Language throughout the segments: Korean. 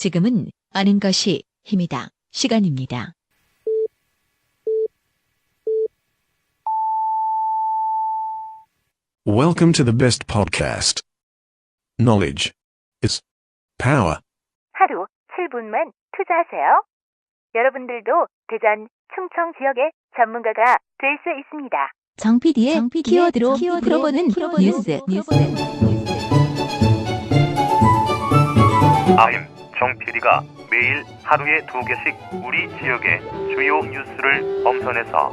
지금은 아는 것이 힘이다. 시간입니다. Welcome to the best podcast. Knowledge is power. 하루 7분만 투자하세요. 여러분들도 대전, 충청 지역의 전문가가 될 수 있습니다. 정 PD의 키워드로 풀어보는 뉴스. 아임 정 PD가 매일 하루에 2개씩 우리 지역의 주요 뉴스를 엄선해서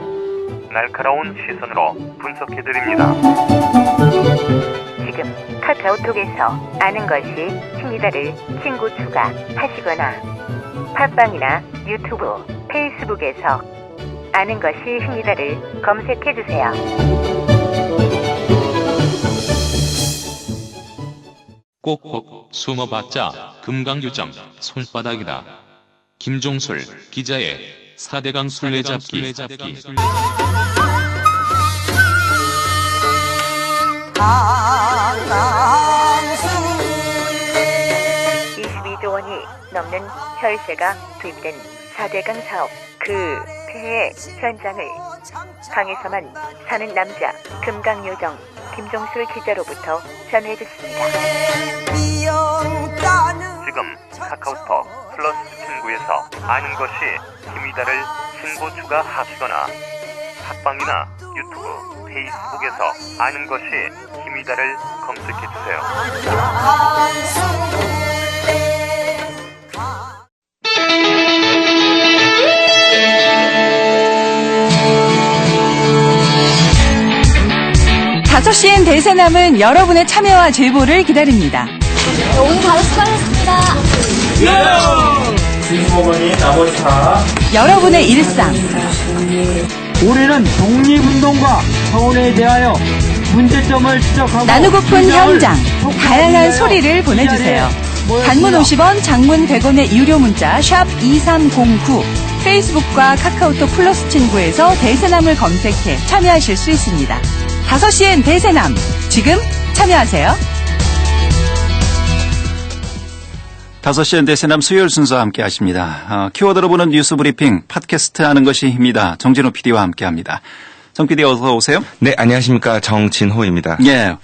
날카로운 시선으로 분석해드립니다. 지금 카카오톡에서 아는 것이 힘이다를 친구 추가하시거나 팟빵이나 유튜브, 페이스북에서 아는 것이 힘이다를 검색해주세요. 꼭꼭 숨어봤자 금강유정 손바닥이다. 김종술 기자의 4대강 술래잡기. 22조 원이 넘는 혈세가 투입된 4대강 사업 그 폐해 현장을 강에서만 사는 남자 금강요정 김종술 기자로부터 전해듣습니다. 지금 카카오톡 플러스 친구에서 아는 것이 힘이다를 친구 추가하시거나 팟빵이나 유튜브, 페이스북에서 아는 것이 힘이다를 검색해주세요. (5시엔) 대세남은 여러분의 참여와 제보를 기다립니다. 오늘 바로 수고하셨습니다. 주인공은 나머지 다 여러분의 일상, 올해는 독립운동과 성원에 대하여 문제점을 지적하고 나누고픈 현장, 다양한 소리를 보내주세요. 단문 50원, 장문 100원의 유료 문자 샵 2309, 페이스북과 카카오톡 플러스 친구에서 대세남을 검색해 참여하실 수 있습니다. 5시엔 대세남, 지금 참여하세요. 5시엔 대세남 수요일 순서 함께 하십니다. 키워드로 보는 뉴스 브리핑 팟캐스트 하는 것이 힘이다. 정진호 PD와 함께 합니다. 정 PD 어서 오세요. 네, 안녕하십니까. 정진호입니다. 예.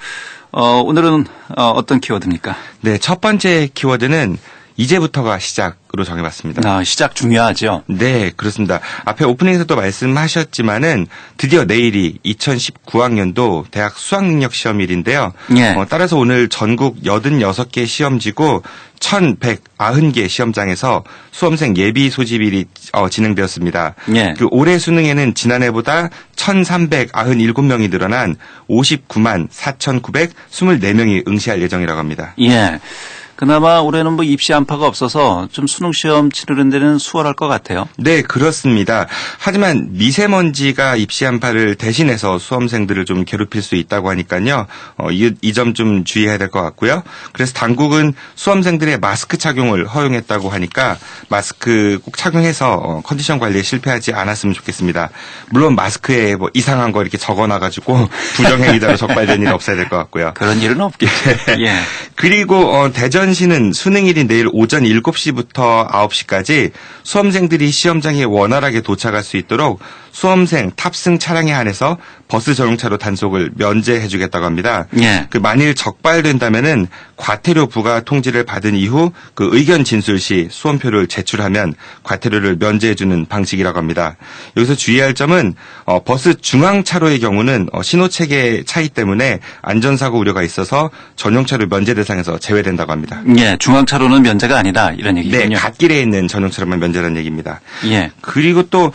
오늘은 어떤 키워드입니까? 네, 첫 번째 키워드는 이제부터가 시작으로 정해봤습니다. 시작 중요하죠. 네, 그렇습니다. 앞에 오프닝에서도 말씀하셨지만은 드디어 내일이 2019학년도 대학 수학능력 시험일인데요. 예. 따라서 오늘 전국 86개 시험지구 1,190개 시험장에서 수험생 예비 소집일이 진행되었습니다. 예. 그 올해 수능에는 지난해보다 1,397명이 늘어난 59만 4,924명이 응시할 예정이라고 합니다. 예. 그나마 올해는 입시 안파가 없어서 좀 수능 시험 치르는 데는 수월할 것 같아요. 네, 그렇습니다. 하지만 미세먼지가 입시 안파를 대신해서 수험생들을 좀 괴롭힐 수 있다고 하니까요. 이 점 좀 주의해야 될 것 같고요. 그래서 당국은 수험생들의 마스크 착용을 허용했다고 하니까 마스크 꼭 착용해서 컨디션 관리에 실패하지 않았으면 좋겠습니다. 물론 마스크에 이상한 거 이렇게 적어놔가지고 부정행위자로 적발된 일 없어야 될 것 같고요. 그런 일은 없겠죠. 예. 그리고 대전시는 수능일인 내일 오전 7시부터 9시까지 수험생들이 시험장에 원활하게 도착할 수 있도록 수험생 탑승 차량에 한해서 버스 전용차로 단속을 면제해주겠다고 합니다. 예. 만일 적발된다면은 과태료 부과 통지를 받은 이후 그 의견 진술 시 수험표를 제출하면 과태료를 면제해주는 방식이라고 합니다. 여기서 주의할 점은 버스 중앙차로의 경우는 신호체계 차이 때문에 안전사고 우려가 있어서 전용차로 면제 대상에서 제외된다고 합니다. 예, 중앙차로는 면제가 아니다 이런 얘기군요. 네, 갓길에 있는 전용차로만 면제라는 얘기입니다. 예. 그리고 또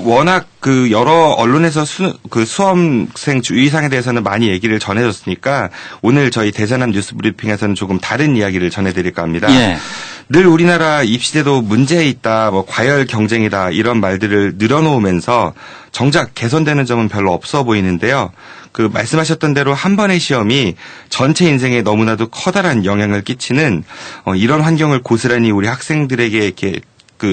워낙 여러 언론에서 수험생 주의사항에 대해서는 많이 얘기를 전해줬으니까 오늘 저희 대세남 뉴스 브리핑에서는 조금 다른 이야기를 전해드릴까 합니다. 예. 늘 우리나라 입시제도 문제 있다, 과열 경쟁이다 이런 말들을 늘어놓으면서 정작 개선되는 점은 별로 없어 보이는데요. 말씀하셨던 대로 한 번의 시험이 전체 인생에 너무나도 커다란 영향을 끼치는 이런 환경을 고스란히 우리 학생들에게 이렇게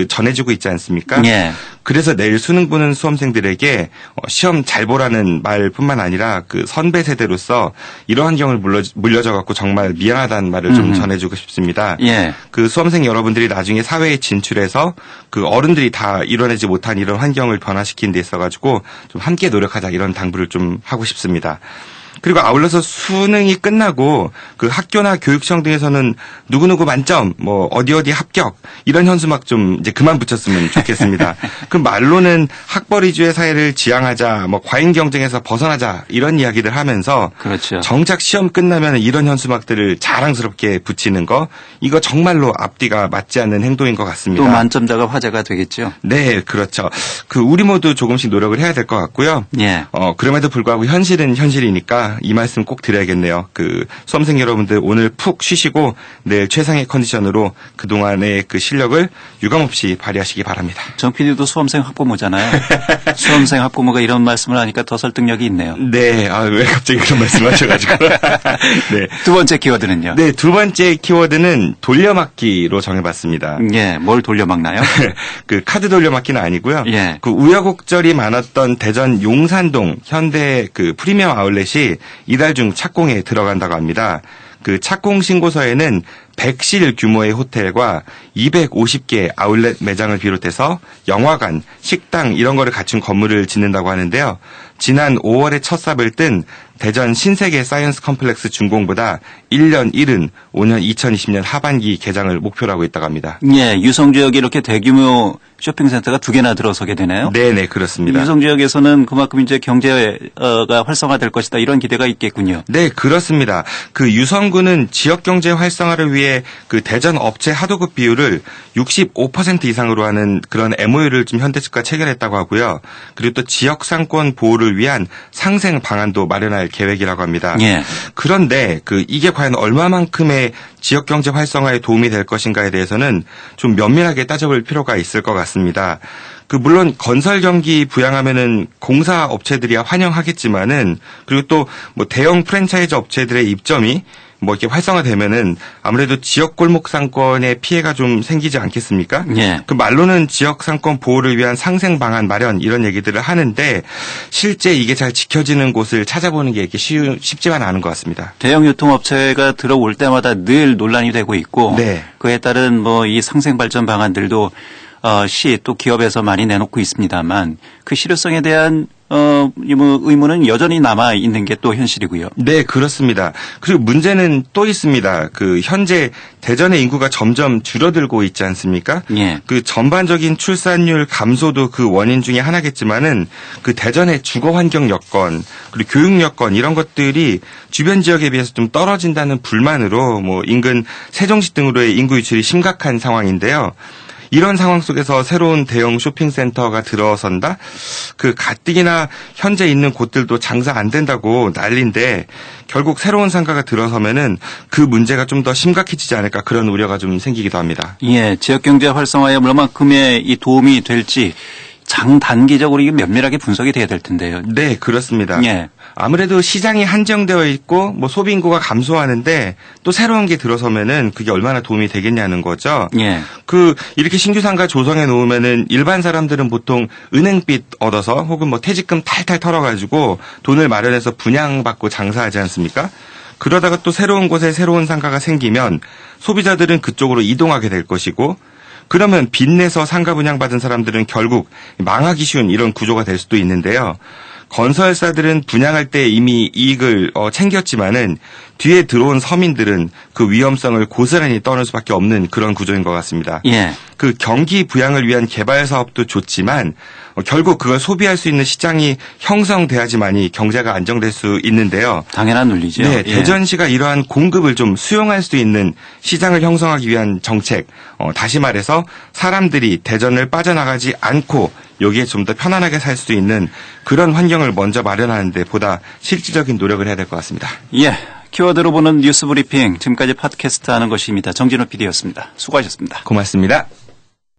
전해주고 있지 않습니까? 예. 그래서 내일 수능 보는 수험생들에게 시험 잘 보라는 말뿐만 아니라 그 선배 세대로서 이런 환경을 물려줘 갖고 정말 미안하다는 말을 좀 전해주고 싶습니다. 예. 그 수험생 여러분들이 나중에 사회에 진출해서 그 어른들이 다 이뤄내지 못한 이런 환경을 변화시키는 데 있어가지고 좀 함께 노력하자 이런 당부를 좀 하고 싶습니다. 그리고 아울러서 수능이 끝나고 그 학교나 교육청 등에서는 누구누구 만점, 뭐 어디 합격 이런 현수막 좀 이제 그만 붙였으면 좋겠습니다. 그 말로는 학벌 위주의 사회를 지향하자, 뭐 과잉 경쟁에서 벗어나자 이런 이야기를 하면서 그렇죠. 정작 시험 끝나면 이런 현수막들을 자랑스럽게 붙이는 거 이거 정말로 앞뒤가 맞지 않는 행동인 것 같습니다. 또 만점자가 화제가 되겠죠. 네, 그렇죠. 그 우리 모두 조금씩 노력을 해야 될 것 같고요. 예. 그럼에도 불구하고 현실은 현실이니까 이 말씀 꼭 드려야겠네요. 그 수험생 여러분들 오늘 푹 쉬시고 내일 최상의 컨디션으로 그동안의 그 실력을 유감없이 발휘하시기 바랍니다. 정 PD도 수험생 학부모잖아요. 수험생 학부모가 이런 말씀을 하니까 더 설득력이 있네요. 네. 왜 갑자기 그런 말씀을 하셔가지고. 네. 두 번째 키워드는요? 네. 두 번째 키워드는 돌려막기로 정해봤습니다. 예. 뭘 돌려막나요? 그 카드 돌려막기는 아니고요. 예. 그 우여곡절이 많았던 대전 용산동 현대 그 프리미엄 아울렛이 이달 중 착공에 들어간다고 합니다. 그 착공 신고서에는 100실 규모의 호텔과 250개 아울렛 매장을 비롯해서 영화관, 식당 이런 거를 갖춘 건물을 짓는다고 하는데요. 지난 5월에 첫 삽을 뜬 대전 신세계 사이언스 컴플렉스 준공보다 1년 1은 5년 2020년 하반기 개장을 목표로 하고 있다고 합니다. 예, 유성 지역에 이렇게 대규모 쇼핑센터가 두 개나 들어서게 되네요. 네네, 그렇습니다. 유성 지역에서는 그만큼 이제 경제가 활성화될 것이다 이런 기대가 있겠군요. 네, 그렇습니다. 그 유성구는 지역 경제 활성화를 위해 그 대전 업체 하도급 비율을 65% 이상으로 하는 그런 MOU를 좀 현대 측과 체결했다고 하고요. 그리고 또 지역 상권 보호를 위한 상생 방안도 마련할 계획이라고 합니다. 예. 그런데 이게 과연 얼마만큼의 지역 경제 활성화에 도움이 될 것인가에 대해서는 좀 면밀하게 따져볼 필요가 있을 것 같습니다. 물론 건설 경기 부양하면은 공사 업체들이야 환영하겠지만은 그리고 또 뭐 대형 프랜차이즈 업체들의 입점이 뭐 이렇게 활성화되면은 아무래도 지역 골목 상권에 피해가 좀 생기지 않겠습니까? 예. 그 말로는 지역 상권 보호를 위한 상생 방안 마련 이런 얘기들을 하는데 실제 이게 잘 지켜지는 곳을 찾아보는 게 이렇게 쉽지만 않은 것 같습니다. 대형 유통업체가 들어올 때마다 늘 논란이 되고 있고 네. 그에 따른 뭐 이 상생 발전 방안들도 시 또 기업에서 많이 내놓고 있습니다만 그 실효성에 대한 의문은 여전히 남아 있는 게 또 현실이고요. 네, 그렇습니다. 그리고 문제는 또 있습니다. 현재 대전의 인구가 점점 줄어들고 있지 않습니까? 예. 전반적인 출산율 감소도 그 원인 중에 하나겠지만은 대전의 주거 환경 여건, 그리고 교육 여건 이런 것들이 주변 지역에 비해서 좀 떨어진다는 불만으로 뭐 인근 세종시 등으로의 인구 유출이 심각한 상황인데요. 이런 상황 속에서 새로운 대형 쇼핑센터가 들어선다? 가뜩이나 현재 있는 곳들도 장사 안 된다고 난리인데 결국 새로운 상가가 들어서면은 그 문제가 좀 더 심각해지지 않을까 그런 우려가 좀 생기기도 합니다. 예, 지역경제 활성화에 얼마만큼의 이 도움이 될지 장단기적으로 이게 면밀하게 분석이 돼야 될 텐데요. 네, 그렇습니다. 예. 아무래도 시장이 한정되어 있고 뭐 소비 인구가 감소하는데 또 새로운 게 들어서면은 그게 얼마나 도움이 되겠냐는 거죠. 예. 이렇게 신규 상가 조성해 놓으면은 일반 사람들은 보통 은행빚 얻어서 혹은 뭐 퇴직금 탈탈 털어가지고 돈을 마련해서 분양받고 장사하지 않습니까? 그러다가 또 새로운 곳에 새로운 상가가 생기면 소비자들은 그쪽으로 이동하게 될 것이고 그러면 빚내서 상가 분양받은 사람들은 결국 망하기 쉬운 이런 구조가 될 수도 있는데요. 건설사들은 분양할 때 이미 이익을 챙겼지만은 뒤에 들어온 서민들은 그 위험성을 고스란히 떠날 수밖에 없는 그런 구조인 것 같습니다. 예. 경기 부양을 위한 개발 사업도 좋지만 결국 그걸 소비할 수 있는 시장이 형성돼야지만이 경제가 안정될 수 있는데요. 당연한 논리죠. 네, 예. 대전시가 이러한 공급을 좀 수용할 수 있는 시장을 형성하기 위한 정책, 다시 말해서 사람들이 대전을 빠져나가지 않고 여기에 좀 더 편안하게 살 수 있는 그런 환경을 먼저 마련하는 데 보다 실질적인 노력을 해야 될 것 같습니다. 예. 키워드로 보는 뉴스 브리핑 지금까지 팟캐스트 하는 것입니다. 정진호 PD였습니다. 수고하셨습니다. 고맙습니다.